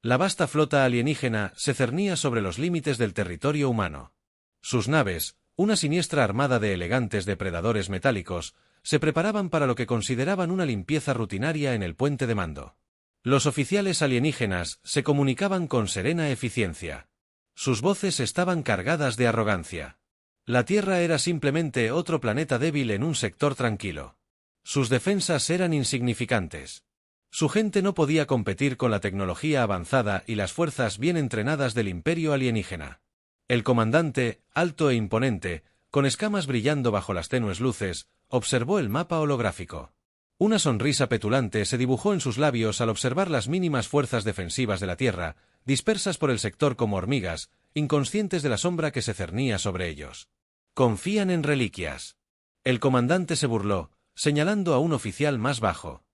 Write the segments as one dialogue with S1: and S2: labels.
S1: La vasta flota alienígena se cernía sobre los límites del territorio humano. Sus naves, una siniestra armada de elegantes depredadores metálicos, se preparaban para lo que consideraban una limpieza rutinaria en el puente de mando. Los oficiales alienígenas se comunicaban con serena eficiencia. Sus voces estaban cargadas de arrogancia. La Tierra era simplemente otro planeta débil en un sector tranquilo. Sus defensas eran insignificantes. Su gente no podía competir con la tecnología avanzada y las fuerzas bien entrenadas del imperio alienígena. El comandante, alto e imponente, con escamas brillando bajo las tenues luces, observó el mapa holográfico. Una sonrisa petulante se dibujó en sus labios al observar las mínimas fuerzas defensivas de la Tierra, dispersas por el sector como hormigas, inconscientes de la sombra que se cernía sobre ellos. Confían en reliquias. El comandante se burló, señalando a un oficial más bajo.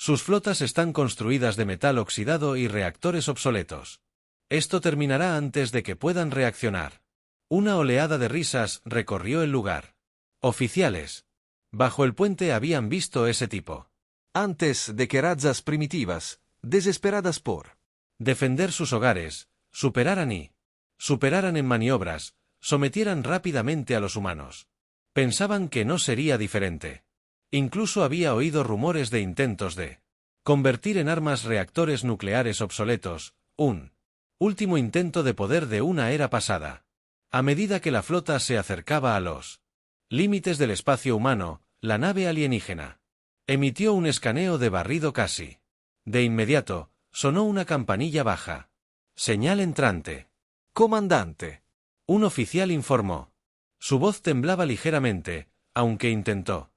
S1: Sus flotas están construidas de metal oxidado y reactores obsoletos. Esto terminará antes de que puedan reaccionar. Una oleada de risas recorrió el lugar. Oficiales. Bajo el puente habían visto ese tipo.
S2: Antes de que razas primitivas, desesperadas por
S1: defender sus hogares, superaran en maniobras, sometieran rápidamente a los humanos. Pensaban que no sería diferente. Incluso había oído rumores de intentos de convertir en armas reactores nucleares obsoletos, un último intento de poder de una era pasada. A medida que la flota se acercaba a los límites del espacio humano, la nave alienígena emitió un escaneo de barrido casi. De inmediato, sonó una campanilla baja. Señal entrante.
S2: comandante.
S1: Un oficial informó. Su voz temblaba ligeramente, aunque intentó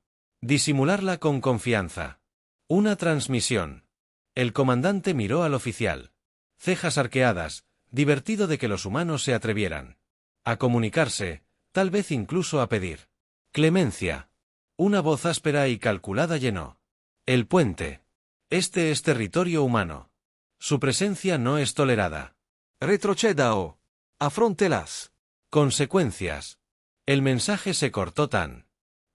S1: disimularla con confianza. Una transmisión. El comandante miró al oficial. Cejas arqueadas, divertido de que los humanos se atrevieran a comunicarse, tal vez incluso a pedir clemencia. Una voz áspera y calculada llenó el puente. Este es territorio humano. Su presencia no es tolerada.
S2: Retroceda o afronte las
S1: consecuencias. El mensaje se cortó tan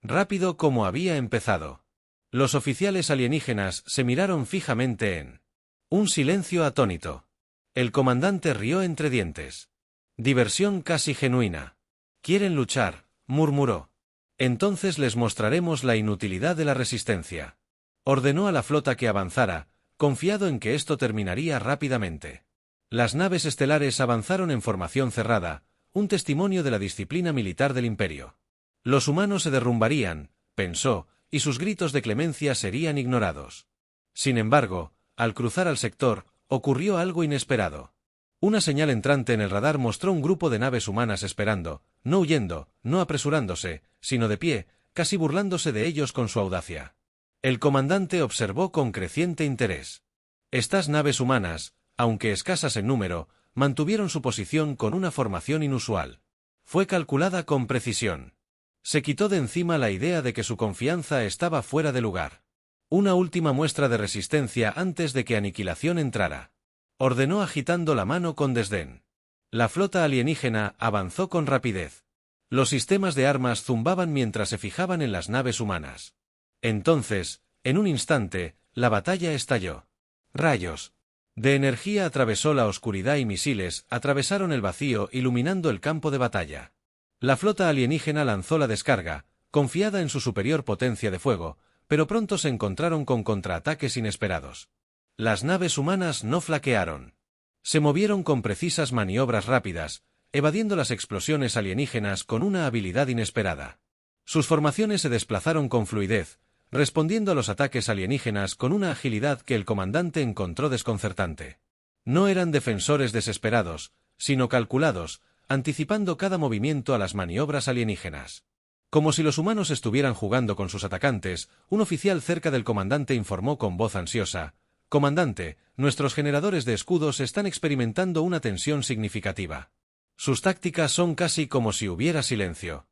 S1: rápido como había empezado. Los oficiales alienígenas se miraron fijamente en un silencio atónito. El comandante rió entre dientes. Diversión casi genuina. «Quieren luchar», murmuró. «Entonces les mostraremos la inutilidad de la resistencia». Ordenó a la flota que avanzara, confiado en que esto terminaría rápidamente. Las naves estelares avanzaron en formación cerrada, un testimonio de la disciplina militar del imperio. Los humanos se derrumbarían, pensó, y sus gritos de clemencia serían ignorados. Sin embargo, al cruzar al sector, ocurrió algo inesperado. Una señal entrante en el radar mostró un grupo de naves humanas esperando, no huyendo, no apresurándose, sino de pie, casi burlándose de ellos con su audacia. El comandante observó con creciente interés. Estas naves humanas, aunque escasas en número, mantuvieron su posición con una formación inusual. Fue calculada con precisión. Se quitó de encima la idea de que su confianza estaba fuera de lugar. Una última muestra de resistencia antes de que aniquilación entrara. Ordenó agitando la mano con desdén. La flota alienígena avanzó con rapidez. Los sistemas de armas zumbaban mientras se fijaban en las naves humanas. Entonces, en un instante, la batalla estalló. Rayos de energía atravesó la oscuridad y misiles atravesaron el vacío iluminando el campo de batalla. La flota alienígena lanzó la descarga, confiada en su superior potencia de fuego, pero pronto se encontraron con contraataques inesperados. Las naves humanas no flaquearon. Se movieron con precisas maniobras rápidas, evadiendo las explosiones alienígenas con una habilidad inesperada. Sus formaciones se desplazaron con fluidez, respondiendo a los ataques alienígenas con una agilidad que el comandante encontró desconcertante. No eran defensores desesperados, sino calculados, anticipando cada movimiento a las maniobras alienígenas. Como si los humanos estuvieran jugando con sus atacantes, un oficial cerca del comandante informó con voz ansiosa: «Comandante, nuestros generadores de escudos están experimentando una tensión significativa. Sus tácticas son casi como si hubiera silencio».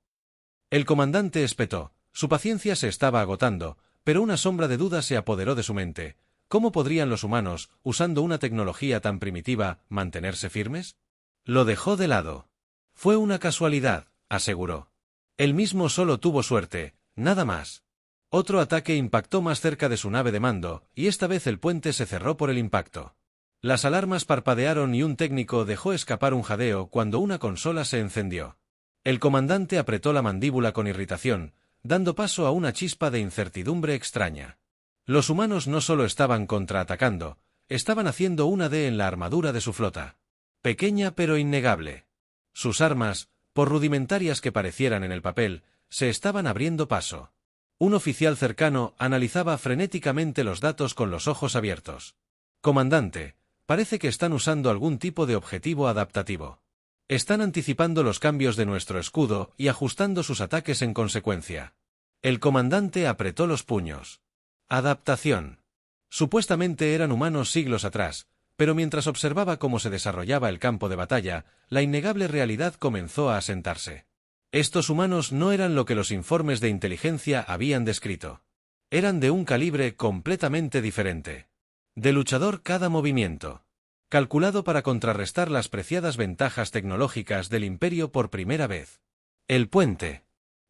S1: El comandante espetó. Su paciencia se estaba agotando, pero una sombra de duda se apoderó de su mente. ¿Cómo podrían los humanos, usando una tecnología tan primitiva, mantenerse firmes? Lo dejó de lado. Fue una casualidad, aseguró. Él mismo solo tuvo suerte, nada más. Otro ataque impactó más cerca de su nave de mando, y esta vez el puente se cerró por el impacto. Las alarmas parpadearon y un técnico dejó escapar un jadeo cuando una consola se encendió. El comandante apretó la mandíbula con irritación, dando paso a una chispa de incertidumbre extraña. Los humanos no solo estaban contraatacando, estaban haciendo una D en la armadura de su flota. Pequeña pero innegable. Sus armas, por rudimentarias que parecieran en el papel, se estaban abriendo paso. Un oficial cercano analizaba frenéticamente los datos con los ojos abiertos. Comandante, parece que están usando algún tipo de objetivo adaptativo. Están anticipando los cambios de nuestro escudo y ajustando sus ataques en consecuencia. El comandante apretó los puños. Adaptación. Supuestamente eran humanos siglos atrás, pero mientras observaba cómo se desarrollaba el campo de batalla, la innegable realidad comenzó a asentarse. Estos humanos no eran lo que los informes de inteligencia habían descrito. Eran de un calibre completamente diferente. De luchador cada movimiento. Calculado para contrarrestar las preciadas ventajas tecnológicas del Imperio por primera vez. El puente.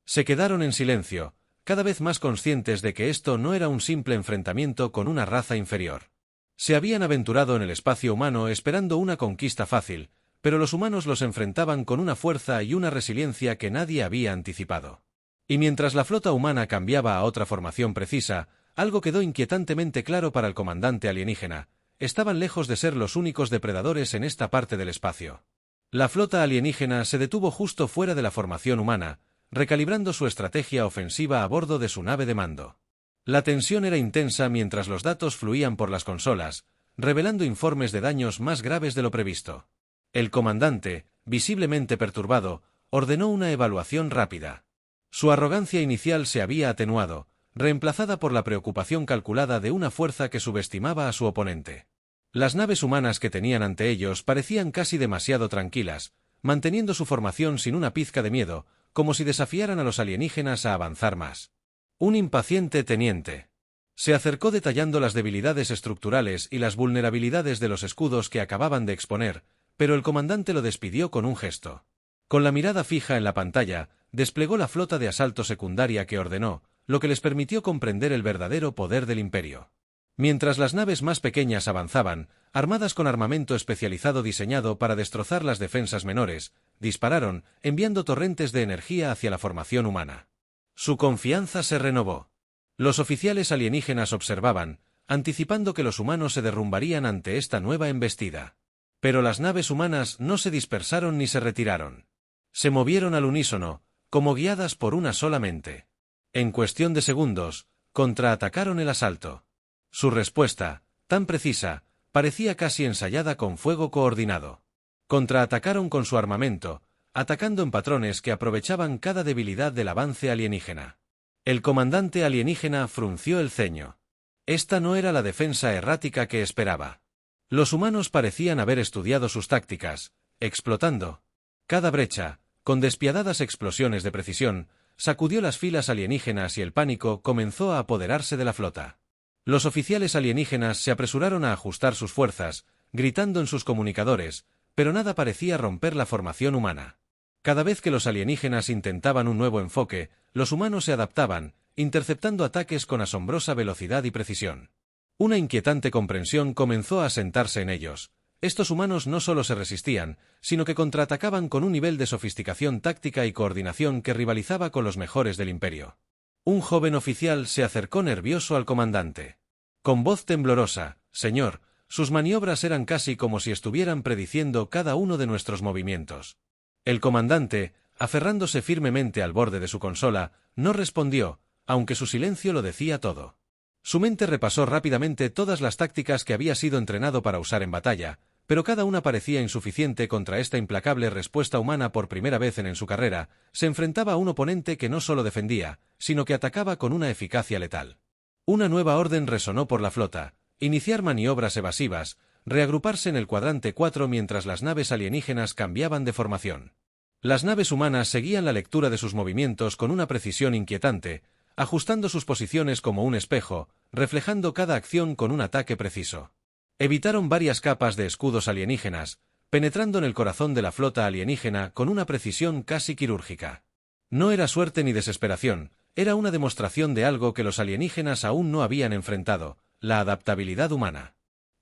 S1: Se quedaron en silencio, cada vez más conscientes de que esto no era un simple enfrentamiento con una raza inferior. Se habían aventurado en el espacio humano esperando una conquista fácil, pero los humanos los enfrentaban con una fuerza y una resiliencia que nadie había anticipado. Y mientras la flota humana cambiaba a otra formación precisa, algo quedó inquietantemente claro para el comandante alienígena: estaban lejos de ser los únicos depredadores en esta parte del espacio. La flota alienígena se detuvo justo fuera de la formación humana, recalibrando su estrategia ofensiva a bordo de su nave de mando. La tensión era intensa mientras los datos fluían por las consolas, revelando informes de daños más graves de lo previsto. El comandante, visiblemente perturbado, ordenó una evaluación rápida. Su arrogancia inicial se había atenuado, reemplazada por la preocupación calculada de una fuerza que subestimaba a su oponente. Las naves humanas que tenían ante ellos parecían casi demasiado tranquilas, manteniendo su formación sin una pizca de miedo, como si desafiaran a los alienígenas a avanzar más. Un impaciente teniente. Se acercó detallando las debilidades estructurales y las vulnerabilidades de los escudos que acababan de exponer, pero el comandante lo despidió con un gesto. Con la mirada fija en la pantalla, desplegó la flota de asalto secundaria que ordenó, lo que les permitió comprender el verdadero poder del Imperio. Mientras las naves más pequeñas avanzaban, armadas con armamento especializado diseñado para destrozar las defensas menores, dispararon, enviando torrentes de energía hacia la formación humana. Su confianza se renovó. Los oficiales alienígenas observaban, anticipando que los humanos se derrumbarían ante esta nueva embestida. Pero las naves humanas no se dispersaron ni se retiraron. Se movieron al unísono, como guiadas por una sola mente. En cuestión de segundos, contraatacaron el asalto. Su respuesta, tan precisa, parecía casi ensayada con fuego coordinado. Contraatacaron con su armamento, atacando en patrones que aprovechaban cada debilidad del avance alienígena. El comandante alienígena frunció el ceño. Esta no era la defensa errática que esperaba. Los humanos parecían haber estudiado sus tácticas, explotando cada brecha, con despiadadas explosiones de precisión, sacudió las filas alienígenas y el pánico comenzó a apoderarse de la flota. Los oficiales alienígenas se apresuraron a ajustar sus fuerzas, gritando en sus comunicadores, pero nada parecía romper la formación humana. Cada vez que los alienígenas intentaban un nuevo enfoque, los humanos se adaptaban, interceptando ataques con asombrosa velocidad y precisión. Una inquietante comprensión comenzó a asentarse en ellos. Estos humanos no solo se resistían, sino que contraatacaban con un nivel de sofisticación táctica y coordinación que rivalizaba con los mejores del Imperio. Un joven oficial se acercó nervioso al comandante. Con voz temblorosa: «Señor, sus maniobras eran casi como si estuvieran prediciendo cada uno de nuestros movimientos». El comandante, aferrándose firmemente al borde de su consola, no respondió, aunque su silencio lo decía todo. Su mente repasó rápidamente todas las tácticas que había sido entrenado para usar en batalla, pero cada una parecía insuficiente contra esta implacable respuesta humana. Por primera vez en su carrera, se enfrentaba a un oponente que no solo defendía, sino que atacaba con una eficacia letal. Una nueva orden resonó por la flota: iniciar maniobras evasivas, reagruparse en el cuadrante 4 mientras las naves alienígenas cambiaban de formación. Las naves humanas seguían la lectura de sus movimientos con una precisión inquietante, ajustando sus posiciones como un espejo, reflejando cada acción con un ataque preciso. Evitaron varias capas de escudos alienígenas, penetrando en el corazón de la flota alienígena con una precisión casi quirúrgica. No era suerte ni desesperación, era una demostración de algo que los alienígenas aún no habían enfrentado: la adaptabilidad humana.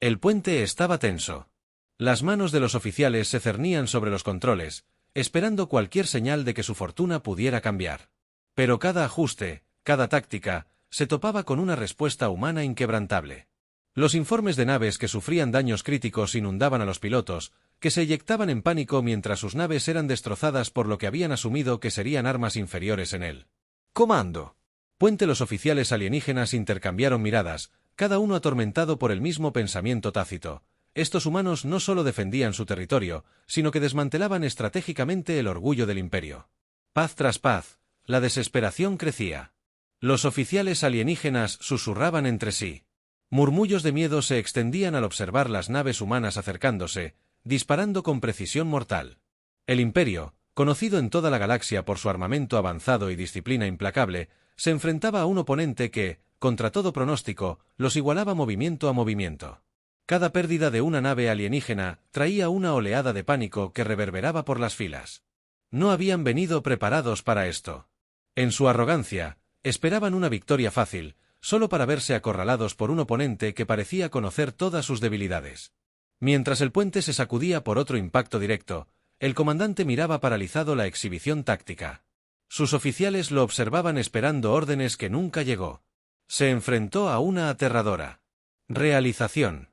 S1: El puente estaba tenso. Las manos de los oficiales se cernían sobre los controles, esperando cualquier señal de que su fortuna pudiera cambiar. Pero cada ajuste, cada táctica, se topaba con una respuesta humana inquebrantable. Los informes de naves que sufrían daños críticos inundaban a los pilotos, que se eyectaban en pánico mientras sus naves eran destrozadas por lo que habían asumido que serían armas inferiores en el
S2: Comando.
S1: puente. Los oficiales alienígenas intercambiaron miradas, cada uno atormentado por el mismo pensamiento tácito. Estos humanos no solo defendían su territorio, sino que desmantelaban estratégicamente el orgullo del imperio. Paz tras paz, la desesperación crecía. Los oficiales alienígenas susurraban entre sí. Murmullos de miedo se extendían al observar las naves humanas acercándose, disparando con precisión mortal. El imperio, conocido en toda la galaxia por su armamento avanzado y disciplina implacable, se enfrentaba a un oponente que, contra todo pronóstico, los igualaba movimiento a movimiento. Cada pérdida de una nave alienígena traía una oleada de pánico que reverberaba por las filas. No habían venido preparados para esto. En su arrogancia, esperaban una victoria fácil, solo para verse acorralados por un oponente que parecía conocer todas sus debilidades. Mientras el puente se sacudía por otro impacto directo, el comandante miraba paralizado la exhibición táctica. Sus oficiales lo observaban esperando órdenes que nunca llegó. Se enfrentó a una aterradora realización.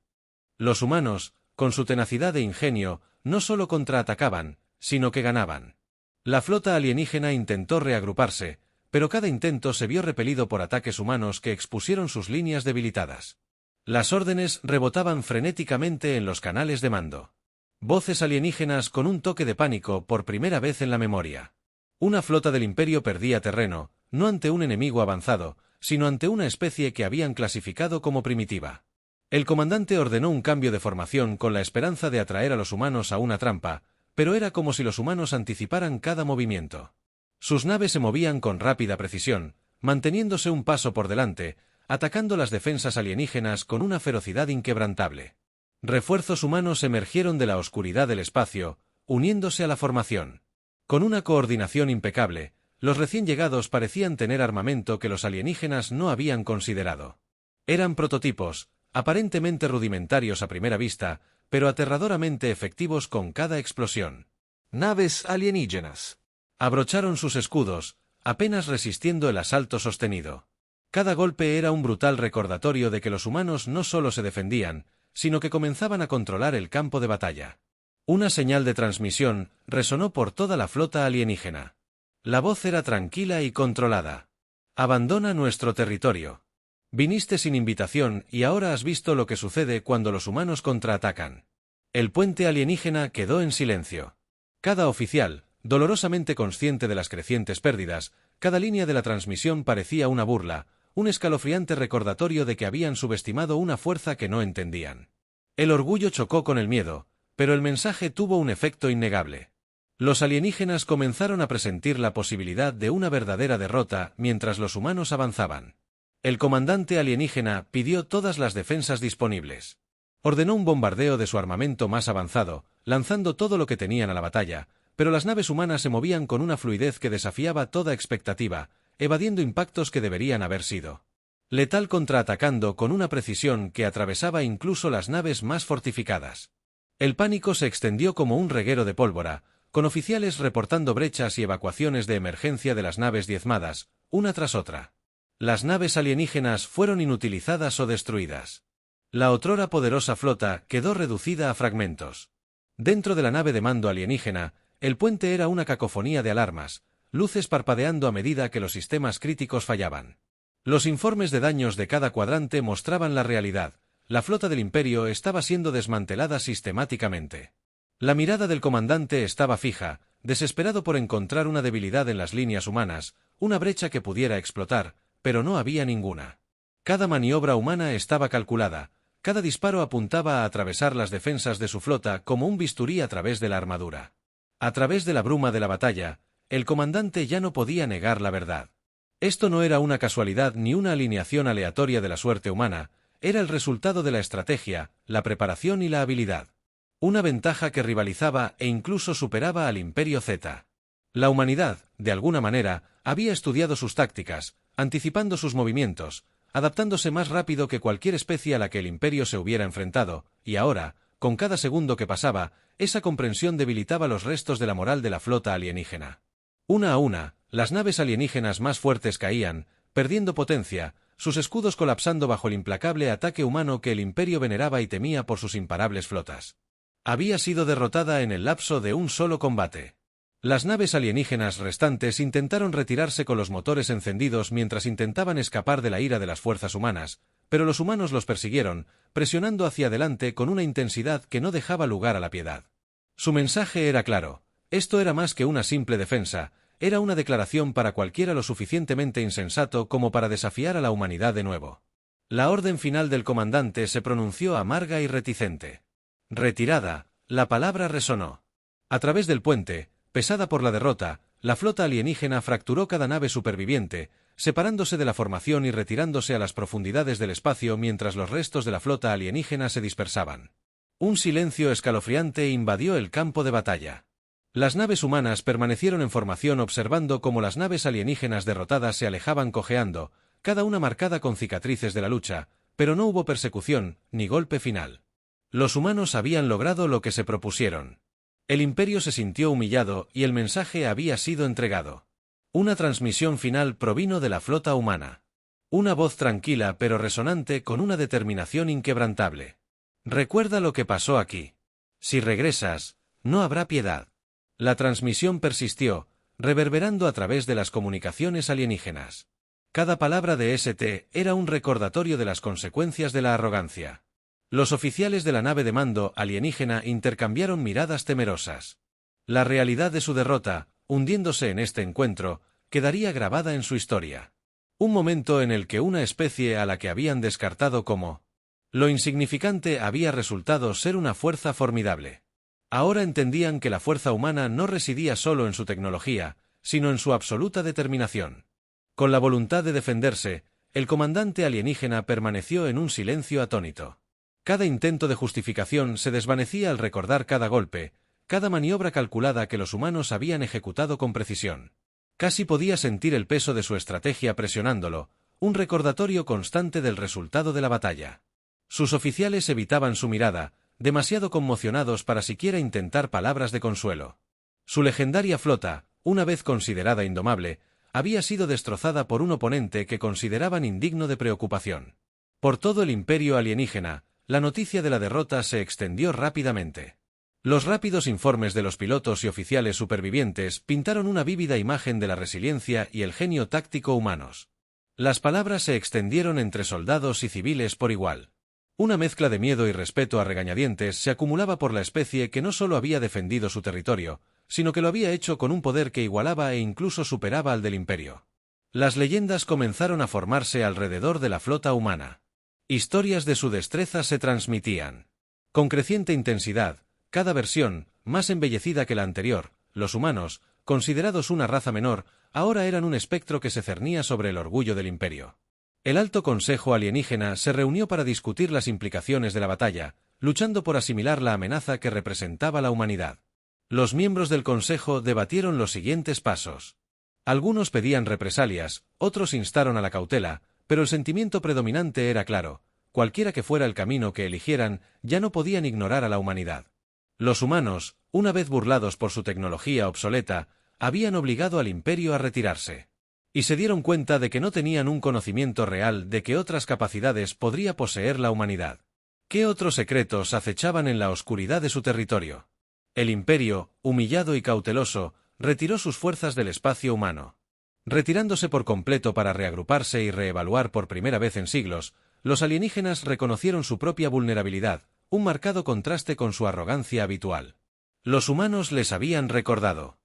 S1: Los humanos, con su tenacidad e ingenio, no solo contraatacaban, sino que ganaban. La flota alienígena intentó reagruparse, pero cada intento se vio repelido por ataques humanos que expusieron sus líneas debilitadas. Las órdenes rebotaban frenéticamente en los canales de mando. Voces alienígenas con un toque de pánico por primera vez en la memoria. Una flota del imperio perdía terreno, no ante un enemigo avanzado, sino ante una especie que habían clasificado como primitiva. El comandante ordenó un cambio de formación con la esperanza de atraer a los humanos a una trampa, pero era como si los humanos anticiparan cada movimiento. Sus naves se movían con rápida precisión, manteniéndose un paso por delante, atacando las defensas alienígenas con una ferocidad inquebrantable. Refuerzos humanos emergieron de la oscuridad del espacio, uniéndose a la formación. Con una coordinación impecable, los recién llegados parecían tener armamento que los alienígenas no habían considerado. Eran prototipos, aparentemente rudimentarios a primera vista, pero aterradoramente efectivos con cada explosión.
S2: Naves alienígenas.
S1: Abrocharon sus escudos, apenas resistiendo el asalto sostenido. Cada golpe era un brutal recordatorio de que los humanos no solo se defendían, sino que comenzaban a controlar el campo de batalla. Una señal de transmisión resonó por toda la flota alienígena. La voz era tranquila y controlada. Abandona nuestro territorio. Viniste sin invitación y ahora has visto lo que sucede cuando los humanos contraatacan. El puente alienígena quedó en silencio. Cada oficial, dolorosamente consciente de las crecientes pérdidas, cada línea de la transmisión parecía una burla, un escalofriante recordatorio de que habían subestimado una fuerza que no entendían. El orgullo chocó con el miedo, pero el mensaje tuvo un efecto innegable. Los alienígenas comenzaron a presentir la posibilidad de una verdadera derrota mientras los humanos avanzaban. El comandante alienígena pidió todas las defensas disponibles. Ordenó un bombardeo de su armamento más avanzado, lanzando todo lo que tenían a la batalla, pero las naves humanas se movían con una fluidez que desafiaba toda expectativa, evadiendo impactos que deberían haber sido letal, contraatacando con una precisión que atravesaba incluso las naves más fortificadas. El pánico se extendió como un reguero de pólvora, con oficiales reportando brechas y evacuaciones de emergencia de las naves diezmadas, una tras otra. Las naves alienígenas fueron inutilizadas o destruidas. La otrora poderosa flota quedó reducida a fragmentos. Dentro de la nave de mando alienígena, el puente era una cacofonía de alarmas, luces parpadeando a medida que los sistemas críticos fallaban. Los informes de daños de cada cuadrante mostraban la realidad: la flota del Imperio estaba siendo desmantelada sistemáticamente. La mirada del comandante estaba fija, desesperado por encontrar una debilidad en las líneas humanas, una brecha que pudiera explotar, pero no había ninguna. Cada maniobra humana estaba calculada, cada disparo apuntaba a atravesar las defensas de su flota como un bisturí a través de la armadura. A través de la bruma de la batalla, el comandante ya no podía negar la verdad. Esto no era una casualidad ni una alineación aleatoria de la suerte humana, era el resultado de la estrategia, la preparación y la habilidad. Una ventaja que rivalizaba e incluso superaba al Imperio Z. La humanidad, de alguna manera, había estudiado sus tácticas, anticipando sus movimientos, adaptándose más rápido que cualquier especie a la que el Imperio se hubiera enfrentado, y ahora, con cada segundo que pasaba, esa comprensión debilitaba los restos de la moral de la flota alienígena. Una a una, las naves alienígenas más fuertes caían, perdiendo potencia, sus escudos colapsando bajo el implacable ataque humano que el Imperio veneraba y temía por sus imparables flotas. Había sido derrotada en el lapso de un solo combate. Las naves alienígenas restantes intentaron retirarse con los motores encendidos mientras intentaban escapar de la ira de las fuerzas humanas, pero los humanos los persiguieron, presionando hacia adelante con una intensidad que no dejaba lugar a la piedad. Su mensaje era claro: esto era más que una simple defensa, era una declaración para cualquiera lo suficientemente insensato como para desafiar a la humanidad de nuevo. La orden final del comandante se pronunció amarga y reticente. Retirada, la palabra resonó. A través del puente, pesada por la derrota, la flota alienígena fracturó cada nave superviviente, separándose de la formación y retirándose a las profundidades del espacio mientras los restos de la flota alienígena se dispersaban. Un silencio escalofriante invadió el campo de batalla. Las naves humanas permanecieron en formación observando cómo las naves alienígenas derrotadas se alejaban cojeando, cada una marcada con cicatrices de la lucha, pero no hubo persecución, ni golpe final. Los humanos habían logrado lo que se propusieron. El Imperio se sintió humillado y el mensaje había sido entregado. Una transmisión final provino de la flota humana. Una voz tranquila pero resonante con una determinación inquebrantable. Recuerda lo que pasó aquí. Si regresas, no habrá piedad. La transmisión persistió, reverberando a través de las comunicaciones alienígenas. Cada palabra de ST era un recordatorio de las consecuencias de la arrogancia. Los oficiales de la nave de mando alienígena intercambiaron miradas temerosas. La realidad de su derrota, hundiéndose en este encuentro, quedaría grabada en su historia. Un momento en el que una especie a la que habían descartado como lo insignificante había resultado ser una fuerza formidable. Ahora entendían que la fuerza humana no residía solo en su tecnología, sino en su absoluta determinación. Con la voluntad de defenderse, el comandante alienígena permaneció en un silencio atónito. Cada intento de justificación se desvanecía al recordar cada golpe, cada maniobra calculada que los humanos habían ejecutado con precisión. Casi podía sentir el peso de su estrategia presionándolo, un recordatorio constante del resultado de la batalla. Sus oficiales evitaban su mirada, demasiado conmocionados para siquiera intentar palabras de consuelo. Su legendaria flota, una vez considerada indomable, había sido destrozada por un oponente que consideraban indigno de preocupación. Por todo el Imperio alienígena, la noticia de la derrota se extendió rápidamente. Los rápidos informes de los pilotos y oficiales supervivientes pintaron una vívida imagen de la resiliencia y el genio táctico humanos. Las palabras se extendieron entre soldados y civiles por igual. Una mezcla de miedo y respeto a regañadientes se acumulaba por la especie que no solo había defendido su territorio, sino que lo había hecho con un poder que igualaba e incluso superaba al del Imperio. Las leyendas comenzaron a formarse alrededor de la flota humana. Historias de su destreza se transmitían. Con creciente intensidad, cada versión, más embellecida que la anterior, los humanos, considerados una raza menor, ahora eran un espectro que se cernía sobre el orgullo del Imperio. El Alto Consejo Alienígena se reunió para discutir las implicaciones de la batalla, luchando por asimilar la amenaza que representaba la humanidad. Los miembros del Consejo debatieron los siguientes pasos. Algunos pedían represalias, otros instaron a la cautela, pero el sentimiento predominante era claro: cualquiera que fuera el camino que eligieran, ya no podían ignorar a la humanidad. Los humanos, una vez burlados por su tecnología obsoleta, habían obligado al Imperio a retirarse. Y se dieron cuenta de que no tenían un conocimiento real de qué otras capacidades podría poseer la humanidad. ¿Qué otros secretos acechaban en la oscuridad de su territorio? El Imperio, humillado y cauteloso, retiró sus fuerzas del espacio humano. Retirándose por completo para reagruparse y reevaluar por primera vez en siglos, los alienígenas reconocieron su propia vulnerabilidad, un marcado contraste con su arrogancia habitual. Los humanos les habían recordado.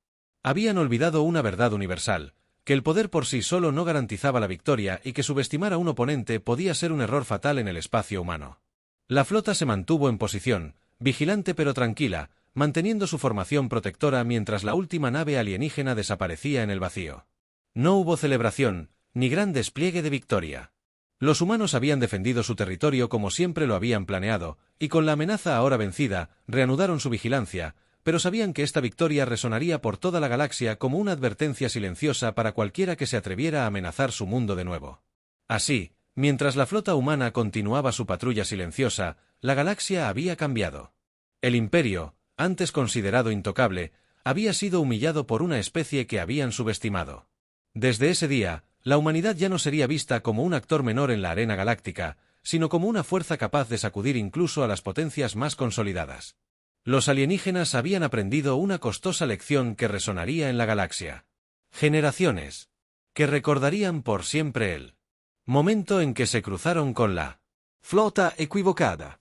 S1: Habían olvidado una verdad universal: que el poder por sí solo no garantizaba la victoria y que subestimar a un oponente podía ser un error fatal en el espacio humano. La flota se mantuvo en posición, vigilante pero tranquila, manteniendo su formación protectora mientras la última nave alienígena desaparecía en el vacío. No hubo celebración, ni gran despliegue de victoria. Los humanos habían defendido su territorio como siempre lo habían planeado, y con la amenaza ahora vencida, reanudaron su vigilancia, pero sabían que esta victoria resonaría por toda la galaxia como una advertencia silenciosa para cualquiera que se atreviera a amenazar su mundo de nuevo. Así, Mientras la flota humana continuaba su patrulla silenciosa, la galaxia había cambiado. El Imperio, antes considerado intocable, había sido humillado por una especie que habían subestimado. Desde ese día, la humanidad ya no sería vista como un actor menor en la arena galáctica, sino como una fuerza capaz de sacudir incluso a las potencias más consolidadas. Los alienígenas habían aprendido una costosa lección que resonaría en la galaxia. Generaciones que recordarían por siempre el momento en que se cruzaron con la
S2: Flota equivocada.